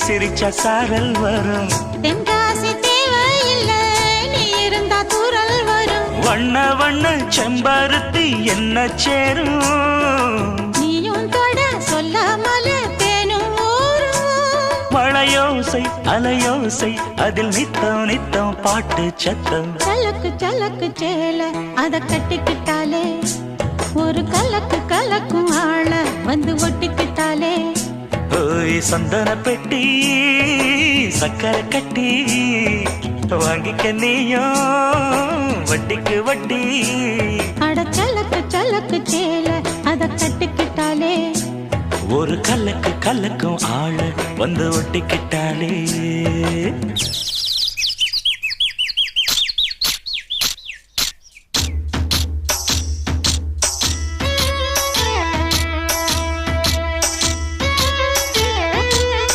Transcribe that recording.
சிரிச்சா சாரல் வரும். தென்காசி தேவையில்லை, நீ இருந்தா தூரல் வரும். வண்ண வண்ண செம்பருத்தி என்ன சேரும். நீயும் தொட சொல்லாமல தேனும் ஊரும். மழையோசை அலையோசை அதில் நித்தம் நித்தம் பாட்டு சத்தம். சலக்கு சலக்கு சேல அத கட்டிக்கிட்டாலே, ஒரு கலக்கு கலக்கும் ஆள வந்து ஒட்டிக்கிட்டாலே. ஓய் சந்தன பெட்டி சக்கரை கட்டி வாங்கிக்க நீயும் வட்டிக்கு வட்டி. அட சலக்கு சலக்கு சேல அத கட்டிக்கிட்டாலே, ஒரு கலக்கு கலக்கும் ஆள வந்து ஒட்டிக்கிட்டாலே.